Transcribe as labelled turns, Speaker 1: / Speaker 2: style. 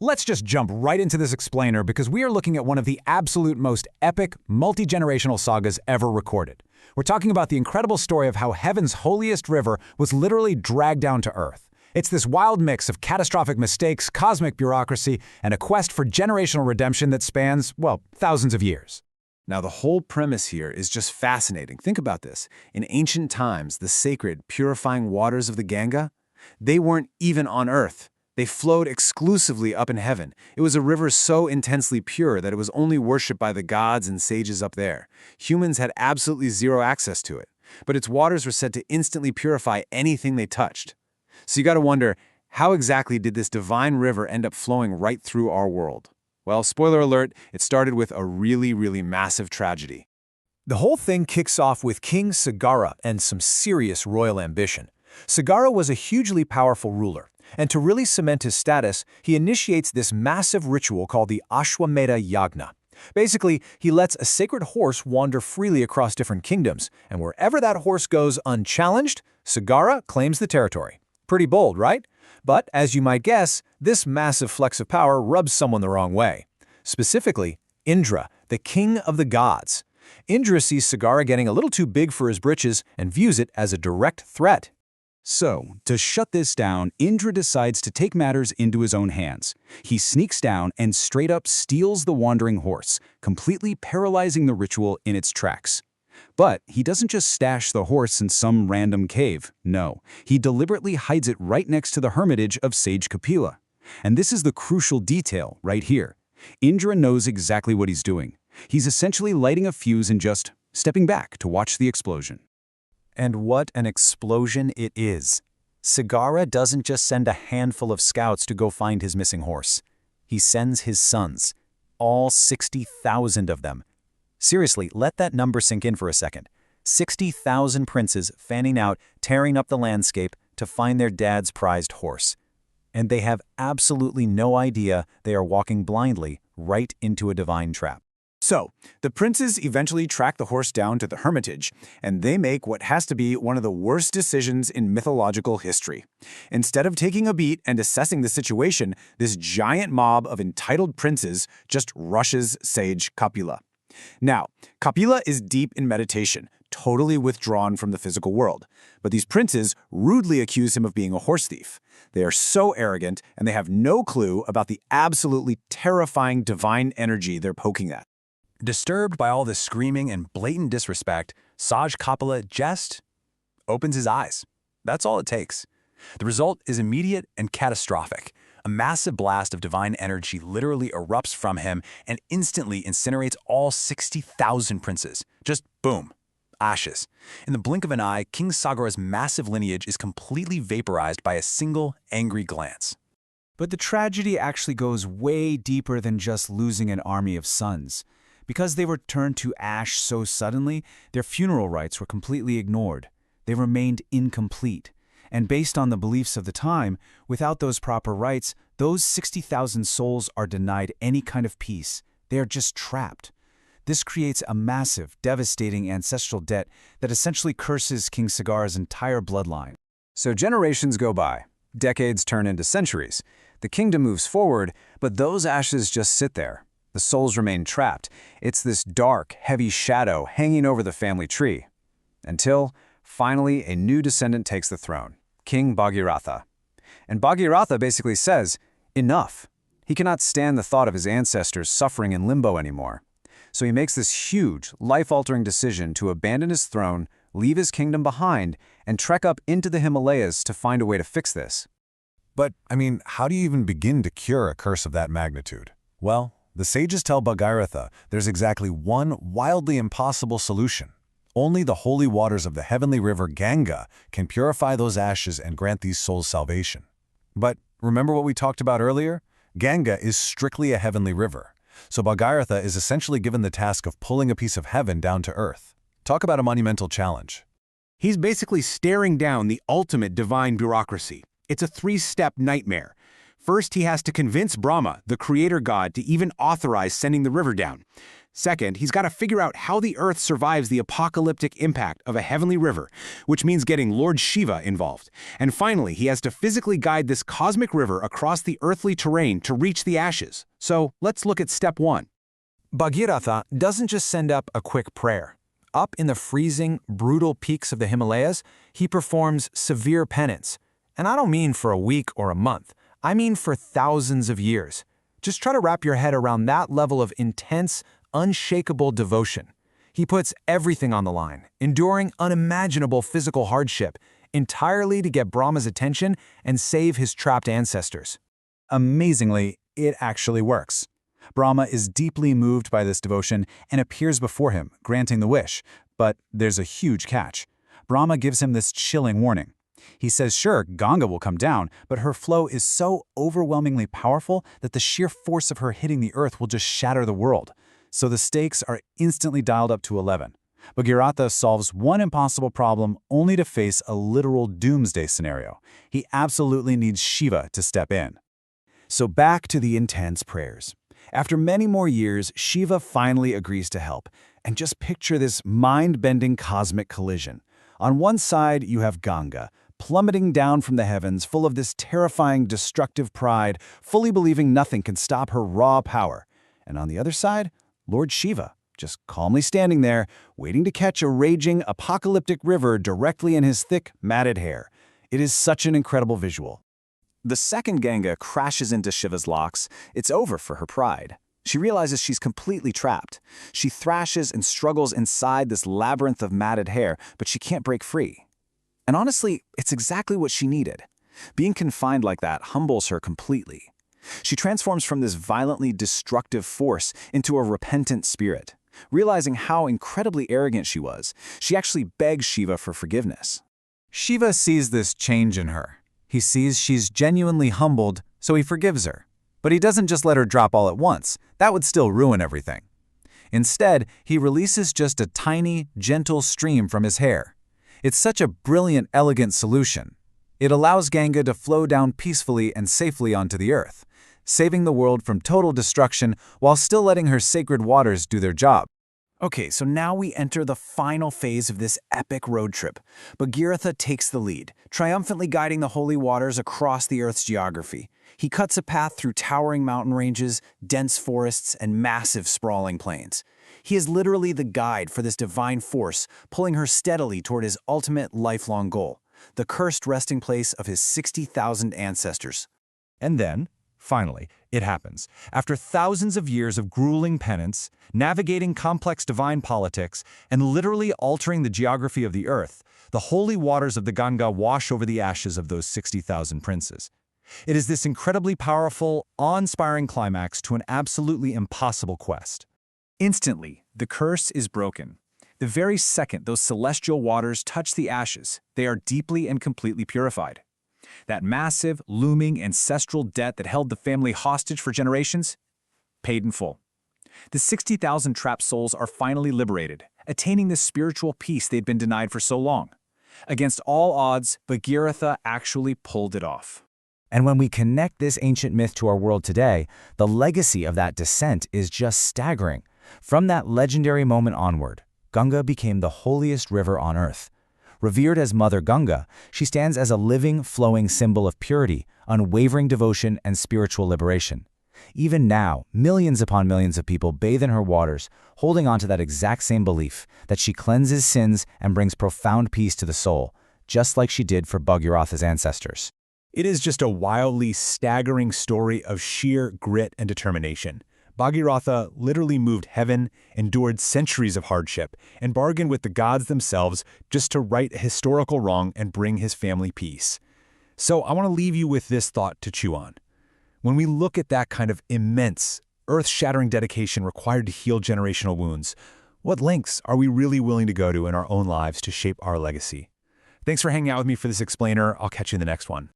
Speaker 1: Let's just jump right into this explainer because we are looking at one of the absolute most epic, multi-generational sagas ever recorded. We're talking about the incredible story of how heaven's holiest river was literally dragged down to earth. It's this wild mix of catastrophic mistakes, cosmic bureaucracy, and a quest for generational redemption that spans, well, thousands of years.
Speaker 2: Now, the whole premise here is just fascinating. Think about this. In ancient times, the sacred, purifying waters of the Ganga, they weren't even on earth. They flowed exclusively up in heaven. It was a river so intensely pure that it was only worshipped by the gods and sages up there. Humans had absolutely zero access to it, but its waters were said to instantly purify anything they touched. So you gotta wonder, how exactly did this divine river end up flowing right through our world? Well, spoiler alert, it started with a really massive tragedy.
Speaker 1: The whole thing kicks off with King Sagara and some serious royal ambition. Sagara was a hugely powerful ruler, and to really cement his status, he initiates this massive ritual called the Ashwamedha Yagna. Basically, he lets a sacred horse wander freely across different kingdoms, and wherever that horse goes unchallenged, Sagara claims the territory. Pretty bold, right? But, as you might guess, this massive flex of power rubs someone the wrong way. Specifically, Indra, the king of the gods. Indra sees Sagara getting a little too big for his britches and views it as a direct threat.
Speaker 3: So, to shut this down, Indra decides to take matters into his own hands. He sneaks down and straight up steals the wandering horse, completely paralyzing the ritual in its tracks. But he doesn't just stash the horse in some random cave. No, he deliberately hides it right next to the hermitage of Sage Kapila. And this is the crucial detail right here. Indra knows exactly what he's doing. He's essentially lighting a fuse and just stepping back to watch the explosion.
Speaker 1: And what an explosion it is. Sagara doesn't just send a handful of scouts to go find his missing horse. He sends his sons, all 60,000 of them. Seriously, let that number sink in for a second. 60,000 princes fanning out, tearing up the landscape to find their dad's prized horse. And they have absolutely no idea they are walking blindly right into a divine trap.
Speaker 2: So, the princes eventually track the horse down to the hermitage, and they make what has to be one of the worst decisions in mythological history. Instead of taking a beat and assessing the situation, this giant mob of entitled princes just rushes Sage Kapila. Now, Kapila is deep in meditation, totally withdrawn from the physical world. But these princes rudely accuse him of being a horse thief. They are so arrogant, and they have no clue about the absolutely terrifying divine energy they're poking at.
Speaker 1: Disturbed by all this screaming and blatant disrespect, Sage Kapila just opens his eyes. That's all it takes. The result is immediate and catastrophic. A massive blast of divine energy literally erupts from him and instantly incinerates all 60,000 princes. Just boom. Ashes. In the blink of an eye, King Sagara's massive lineage is completely vaporized by a single angry glance.
Speaker 3: But the tragedy actually goes way deeper than just losing an army of sons. Because they were turned to ash so suddenly, their funeral rites were completely ignored. They remained incomplete. And based on the beliefs of the time, without those proper rites, those 60,000 souls are denied any kind of peace. They are just trapped. This creates a massive, devastating ancestral debt that essentially curses King Sagara's entire bloodline.
Speaker 1: So generations go by. Decades turn into centuries. The kingdom moves forward, but those ashes just sit there. The souls remain trapped. It's this dark, heavy shadow hanging over the family tree. Until, finally, a new descendant takes the throne, King Bhagiratha. And Bhagiratha basically says, enough. He cannot stand the thought of his ancestors suffering in limbo anymore. So he makes this huge, life-altering decision to abandon his throne, leave his kingdom behind, and trek up into the Himalayas to find a way to fix this.
Speaker 4: But, how do you even begin to cure a curse of that magnitude? Well, the sages tell Bhagiratha there's exactly one wildly impossible solution. Only the holy waters of the heavenly river Ganga can purify those ashes and grant these souls salvation. But remember what we talked about earlier? Ganga is strictly a heavenly river. So Bhagiratha is essentially given the task of pulling a piece of heaven down to earth. Talk about a monumental challenge.
Speaker 5: He's basically staring down the ultimate divine bureaucracy. It's a three-step nightmare. First, he has to convince Brahma, the creator god, to even authorize sending the river down. Second, he's got to figure out how the Earth survives the apocalyptic impact of a heavenly river, which means getting Lord Shiva involved. And finally, he has to physically guide this cosmic river across the earthly terrain to reach the ashes. So let's look at step 1.
Speaker 1: Bhagiratha doesn't just send up a quick prayer. Up in the freezing, brutal peaks of the Himalayas, he performs severe penance. And I don't mean for a week or a month. I mean for thousands of years. Just try to wrap your head around that level of intense, unshakable devotion. He puts everything on the line, enduring unimaginable physical hardship, entirely to get Brahma's attention and save his trapped ancestors.
Speaker 3: Amazingly, it actually works. Brahma is deeply moved by this devotion and appears before him, granting the wish. But there's a huge catch. Brahma gives him this chilling warning. He says, sure, Ganga will come down, but her flow is so overwhelmingly powerful that the sheer force of her hitting the earth will just shatter the world. So the stakes are instantly dialed up to 11. Bhagiratha solves one impossible problem only to face a literal doomsday scenario. He absolutely needs Shiva to step in.
Speaker 1: So back to the intense prayers. After many more years, Shiva finally agrees to help. And just picture this mind-bending cosmic collision. On one side, you have Ganga, plummeting down from the heavens, full of this terrifying, destructive pride, fully believing nothing can stop her raw power. And on the other side, Lord Shiva, just calmly standing there, waiting to catch a raging, apocalyptic river directly in his thick, matted hair. It is such an incredible visual.
Speaker 2: The second Ganga crashes into Shiva's locks. It's over for her pride. She realizes she's completely trapped. She thrashes and struggles inside this labyrinth of matted hair, but she can't break free. And honestly, it's exactly what she needed. Being confined like that humbles her completely. She transforms from this violently destructive force into a repentant spirit. Realizing how incredibly arrogant she was, she actually begs Shiva for forgiveness.
Speaker 1: Shiva sees this change in her. He sees she's genuinely humbled, so he forgives her. But he doesn't just let her drop all at once. That would still ruin everything. Instead, he releases just a tiny, gentle stream from his hair. It's such a brilliant, elegant solution. It allows Ganga to flow down peacefully and safely onto the earth, saving the world from total destruction while still letting her sacred waters do their job. Okay, so now we enter the final phase of this epic road trip. Bhagiratha takes the lead, triumphantly guiding the holy waters across the Earth's geography. He cuts a path through towering mountain ranges, dense forests, and massive sprawling plains. He is literally the guide for this divine force, pulling her steadily toward his ultimate lifelong goal, the cursed resting place of his 60,000 ancestors.
Speaker 3: And then, finally, it happens. After thousands of years of grueling penance, navigating complex divine politics, and literally altering the geography of the earth, the holy waters of the Ganga wash over the ashes of those 60,000 princes. It is this incredibly powerful, awe-inspiring climax to an absolutely impossible quest.
Speaker 1: Instantly, the curse is broken. The very second those celestial waters touch the ashes, they are deeply and completely purified. That massive, looming, ancestral debt that held the family hostage for generations, paid in full. The 60,000 trapped souls are finally liberated, attaining the spiritual peace they'd been denied for so long. Against all odds, Bhagiratha actually pulled it off. And when we connect this ancient myth to our world today, the legacy of that descent is just staggering. From that legendary moment onward, Ganga became the holiest river on earth. Revered as Mother Ganga, she stands as a living, flowing symbol of purity, unwavering devotion, and spiritual liberation. Even now, millions upon millions of people bathe in her waters, holding on to that exact same belief that she cleanses sins and brings profound peace to the soul, just like she did for Bhagiratha's ancestors.
Speaker 5: It is just a wildly staggering story of sheer grit and determination. Bhagiratha literally moved heaven, endured centuries of hardship, and bargained with the gods themselves just to right a historical wrong and bring his family peace. So I want to leave you with this thought to chew on. When we look at that kind of immense, earth-shattering dedication required to heal generational wounds, what lengths are we really willing to go to in our own lives to shape our legacy? Thanks for hanging out with me for this explainer. I'll catch you in the next one.